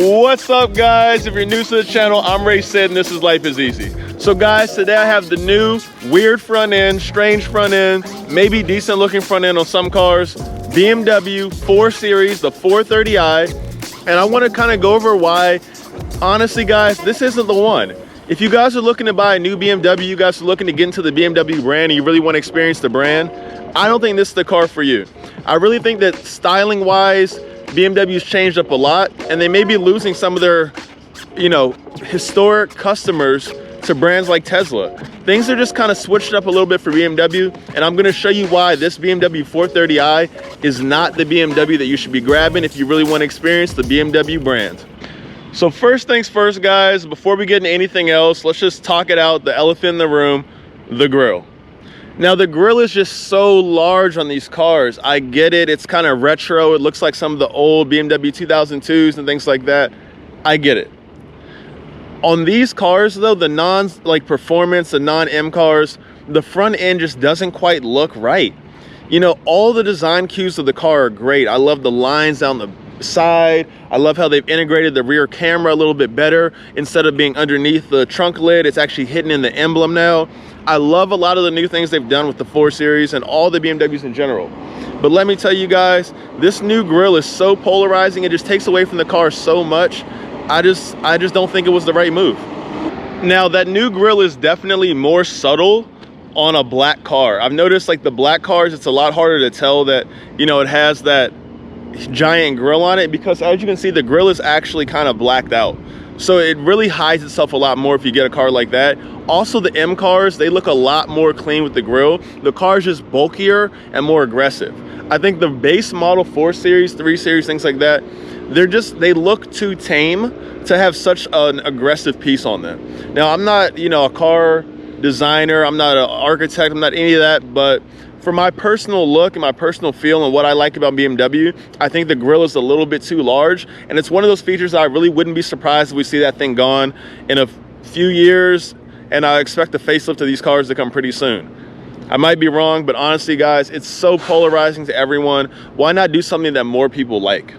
What's up, guys? If you're new to the channel, I'm Ray Sid and this is Life is Easy. So guys, today I have the new weird front end, strange front end, maybe decent looking front end on some cars, BMW 4 Series, the 430i, and I want to kind of go over why, honestly guys, this isn't the one. If you guys are looking to buy a new BMW, you guys are looking to get into the BMW brand and you really want to experience the brand, I don't think this is the car for you. I really think that styling wise, BMW's changed up a lot and they may be losing some of their, historic customers to brands like Tesla. Things are just kind of switched up a little bit for BMW, and I'm going to show you why this BMW 430i is not the BMW that you should be grabbing if you really want to experience the BMW brand. So first things first, guys, before we get into anything else, let's just talk it out, the elephant in the room, the grille. Now the grille is just so large on these cars. I get it, it's kind of retro. It looks like some of the old BMW 2002s and things like that. I get it. On these cars though, the performance, the non-M cars, the front end just doesn't quite look right. All the design cues of the car are great. I love the lines down the side. I love how they've integrated the rear camera a little bit better. Instead of being underneath the trunk lid, it's actually hidden in the emblem now. I love a lot of the new things they've done with the 4 Series and all the BMWs in general. But let me tell you guys, this new grille is so polarizing, it just takes away from the car so much. I just don't think it was the right move. Now that new grille is definitely more subtle on a black car. I've noticed like the black cars, it's a lot harder to tell that, it has that giant grille on it, because as you can see, the grille is actually kind of blacked out. So it really hides itself a lot more if you get a car like that. Also, the M cars, they look a lot more clean with the grille. The car is just bulkier and more aggressive. I think the base model 4 Series, 3 Series, things like that, they look too tame to have such an aggressive piece on them. Now, I'm not, a car designer, I'm not an architect, I'm not any of that, but for my personal look and my personal feel and what I like about BMW, I think the grille is a little bit too large, and it's one of those features that I really wouldn't be surprised if we see that thing gone in a few years, and I expect the facelift of these cars to come pretty soon. I might be wrong, but honestly guys, it's so polarizing to everyone. Why not do something that more people like?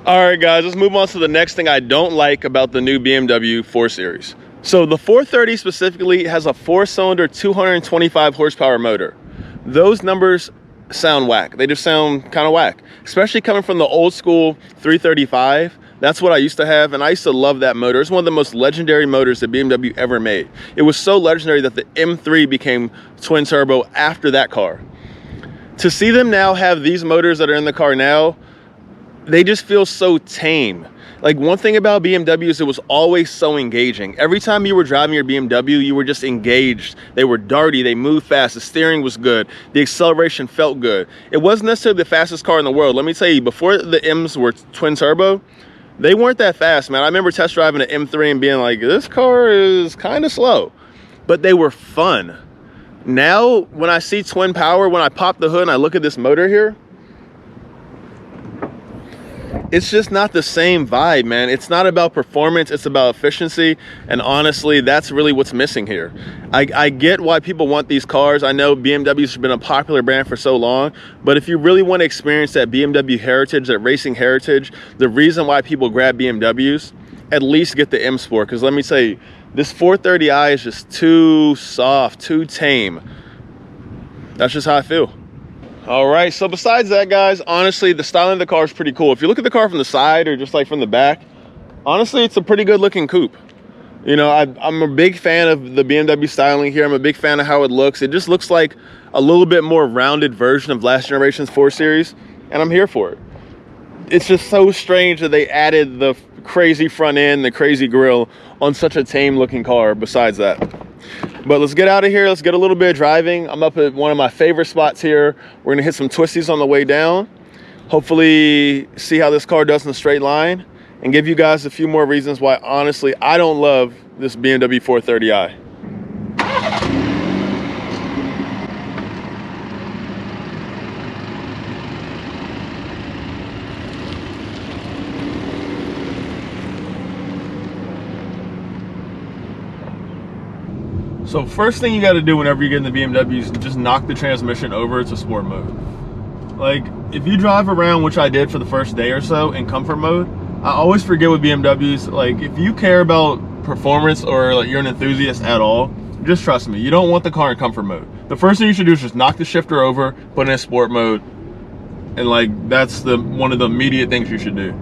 All right guys, let's move on to the next thing I don't like about the new BMW 4 Series. So the 430 specifically has a 4-cylinder 225 horsepower motor. Those numbers sound whack. They just sound kind of whack, especially coming from the old school 335. That's what I used to have, and I used to love that motor. It's one of the most legendary motors that BMW ever made. It was so legendary that the M3 became twin turbo after that car. To see them now have these motors that are in the car now, they just feel so tame. Like, one thing about BMW is it was always so engaging. Every time you were driving your BMW, you were just engaged. They were darty, they moved fast, the steering was good, the acceleration felt good. It wasn't necessarily the fastest car in the world. Let me tell you, before the M's were twin turbo, they weren't that fast, man. I remember test driving an M3 and being like, this car is kind of slow, but they were fun. Now, when I see twin power, when I pop the hood and I look at this motor here, it's just not the same vibe, man. It's not about performance, it's about efficiency, and honestly, that's really what's missing here. I get why people want these cars. I know BMW's been a popular brand for so long, but if you really want to experience that BMW heritage, that racing heritage, the reason why people grab BMWs, at least get the M Sport, because let me tell you, this 430i is just too soft, too tame. That's just how I feel. All right, so besides that, guys, honestly, the styling of the car is pretty cool. If you look at the car from the side or just like from the back, honestly, it's a pretty good looking coupe. I'm a big fan of the BMW styling here. I'm a big fan of how it looks. It just looks like a little bit more rounded version of last generation's 4 Series, and I'm here for it. It's just so strange that they added the crazy front end, the crazy grille on such a tame looking car besides that. But let's get out of here. Let's get a little bit of driving. I'm up at one of my favorite spots here. We're gonna hit some twisties on the way down. Hopefully see how this car does in a straight line and give you guys a few more reasons why, honestly, I don't love this BMW 430i. So first thing you got to do whenever you get in the BMW is just knock the transmission over to sport mode. Like, if you drive around, which I did for the first day or so, in comfort mode, I always forget with BMWs, like if you care about performance or like you're an enthusiast at all, just trust me, you don't want the car in comfort mode. The first thing you should do is just knock the shifter over, put it in sport mode, and like that's one of the immediate things you should do.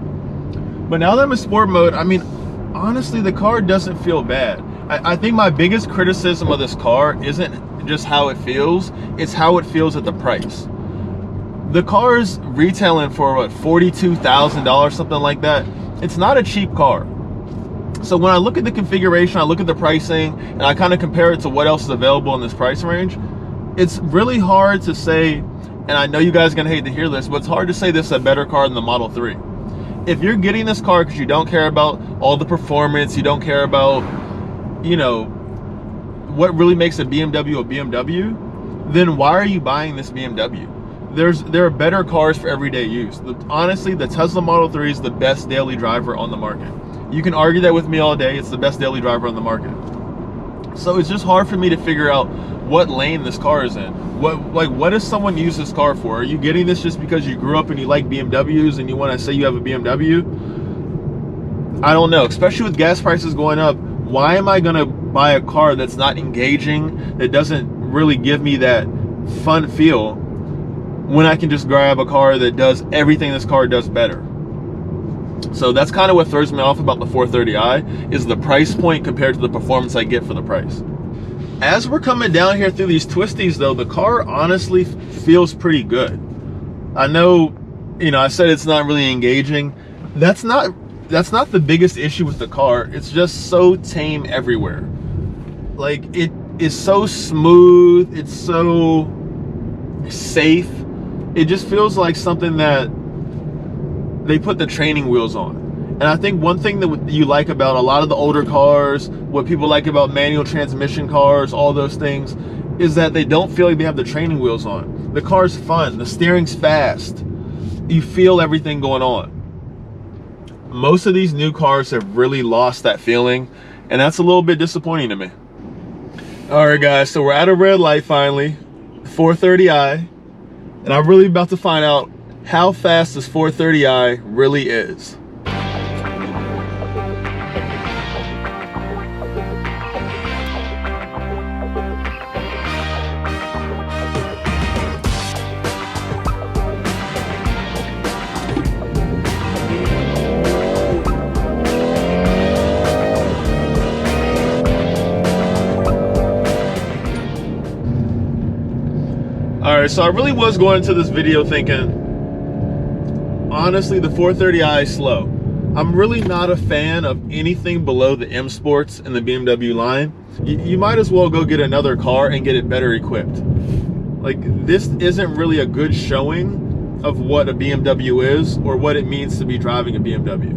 But now that I'm in sport mode, I mean, honestly, the car doesn't feel bad. I think my biggest criticism of this car isn't just how it feels, it's how it feels at the price. The car is retailing for what, $42,000, something like that. It's not a cheap car. So when I look at the configuration, I look at the pricing, and I kind of compare it to what else is available in this price range, it's really hard to say, and I know you guys are gonna hate to hear this, but it's hard to say this is a better car than the Model 3. If you're getting this car because you don't care about all the performance, you don't care about, you know, what really makes a BMW, then why are you buying this BMW? There are better cars for everyday use. Honestly, the Tesla Model 3 is the best daily driver on the market. You can argue that with me all day, it's the best daily driver on the market. So it's just hard for me to figure out what lane this car is in. What does someone use this car for? Are you getting this just because you grew up and you like BMWs and you want to say you have a BMW? I don't know, especially with gas prices going up. Why am I gonna buy a car that's not engaging, that doesn't really give me that fun feel, when I can just grab a car that does everything this car does better? So that's kind of what throws me off about the 430i, is the price point compared to the performance I get for the price. As we're coming down here through these twisties though, the car honestly feels pretty good. I know, you know, I said it's not really engaging. That's not the biggest issue with the car. It's just so tame everywhere. Like, it is so smooth, it's so safe. It just feels like something that they put the training wheels on. And I think one thing that you like about a lot of the older cars, what people like about manual transmission cars, all those things, is that they don't feel like they have the training wheels on. The car's fun, the steering's fast, you feel everything going on. Most of these new cars have really lost that feeling, and that's a little bit disappointing to me. All right guys, so we're at a red light finally, 430i, and I'm really about to find out how fast this 430i really is. Alright, so I really was going into this video thinking, honestly, the 430i is slow. I'm really not a fan of anything below the M Sports and the BMW line. You might as well go get another car and get it better equipped. Like, this isn't really a good showing of what a BMW is or what it means to be driving a BMW.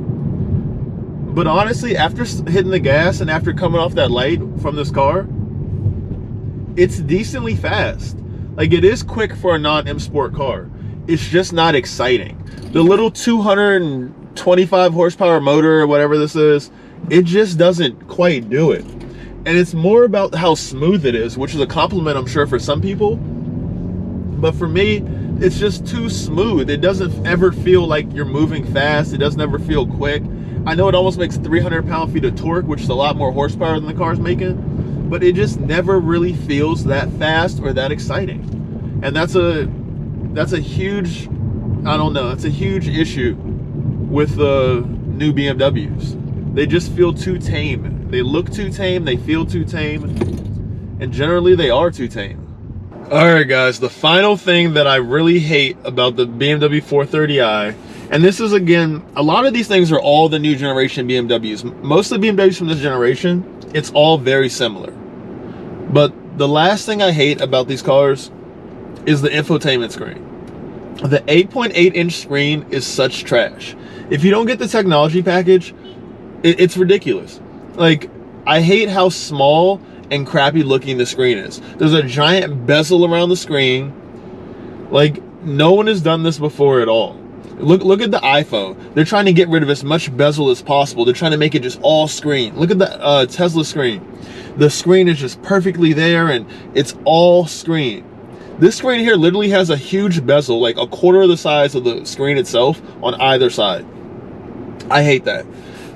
But honestly, after hitting the gas and after coming off that light from this car, it's decently fast. Like, it is quick for a non-M Sport car. It's just not exciting. The little 225 horsepower motor or whatever this is, it just doesn't quite do it. And it's more about how smooth it is, which is a compliment, I'm sure, for some people. But for me, it's just too smooth. It doesn't ever feel like you're moving fast. It doesn't ever feel quick. I know it almost makes 300 pound-feet of torque, which is a lot more horsepower than the car's making, but it just never really feels that fast or that exciting. And that's a huge, I don't know, it's a huge issue with the new BMWs. They just feel too tame. They look too tame, they feel too tame, and generally they are too tame. All right guys, the final thing that I really hate about the BMW 430i, and this is, again, a lot of these things are all the new generation BMWs. Most of the BMWs from this generation, it's all very similar. But the last thing I hate about these cars is the infotainment screen. The 8.8-inch screen is such trash. If you don't get the technology package, it's ridiculous. Like, I hate how small and crappy looking the screen is. There's a giant bezel around the screen. Like, no one has done this before at all. Look at the iPhone. They're trying to get rid of as much bezel as possible. They're trying to make it just all screen. Look at the Tesla screen. The screen is just perfectly there and it's all screen. This screen here literally has a huge bezel, like a quarter of the size of the screen itself on either side. I hate that.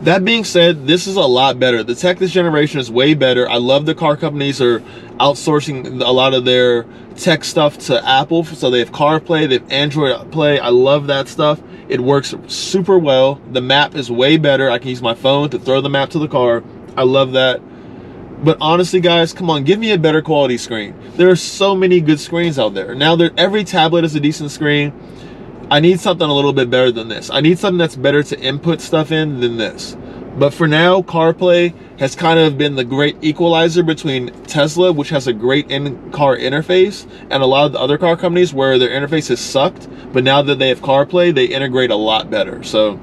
That being said, this is a lot better. The tech this generation is way better. I love the car companies are outsourcing a lot of their tech stuff to Apple. So they have CarPlay, they have Android Play. I love that stuff. It works super well. The map is way better. I can use my phone to throw the map to the car. I love that. But honestly, guys, come on, give me a better quality screen. There are so many good screens out there. Now, every tablet is a decent screen. I need something a little bit better than this. I need something that's better to input stuff in than this. But for now, CarPlay has kind of been the great equalizer between Tesla, which has a great in-car interface, and a lot of the other car companies where their interface has sucked. But now that they have CarPlay, they integrate a lot better. So,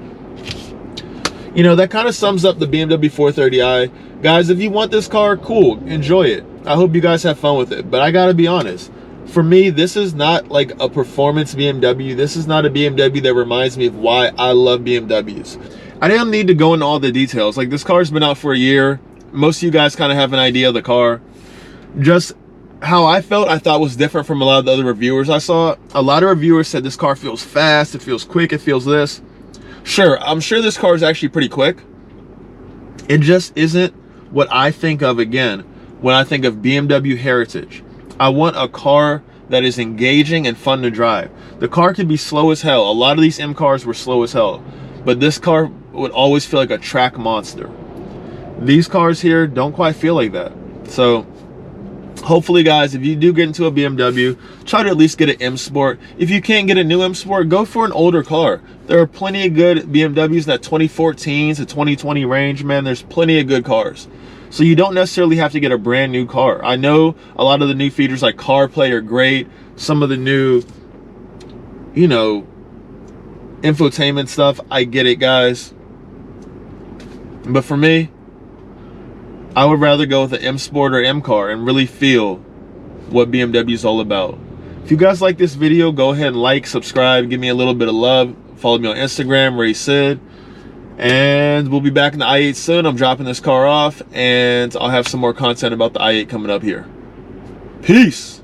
you know, that kind of sums up the BMW 430i. Guys, if you want this car, cool, enjoy it. I hope you guys have fun with it. But I gotta be honest, for me, this is not like a performance BMW. This is not a BMW that reminds me of why I love BMWs. I don't need to go into all the details. Like, this car's been out for a year. Most of you guys kind of have an idea of the car. Just how I felt, I thought was different from a lot of the other reviewers I saw. A lot of reviewers said this car feels fast, it feels quick, it feels this. Sure, I'm sure this car is actually pretty quick. It just isn't what I think of, again, when I think of BMW heritage. I want a car that is engaging and fun to drive. The car can be slow as hell. A lot of these M cars were slow as hell, but this car would always feel like a track monster. These cars here don't quite feel like that. So hopefully, guys, if you do get into a BMW, try to at least get an M Sport. If you can't get a new M Sport, go for an older car. There are plenty of good BMWs in that 2014 to 2020 range, man. There's plenty of good cars. So you don't necessarily have to get a brand new car. I know a lot of the new features like CarPlay are great. Some of the new, you know, infotainment stuff, I get it, guys. But for me, I would rather go with an M Sport or M car and really feel what BMW is all about. If you guys like this video, go ahead and like, subscribe, give me a little bit of love. Follow me on Instagram, Ray Sid. And we'll be back in the i8 soon. I'm dropping this car off, and I'll have some more content about the i8 coming up here. Peace.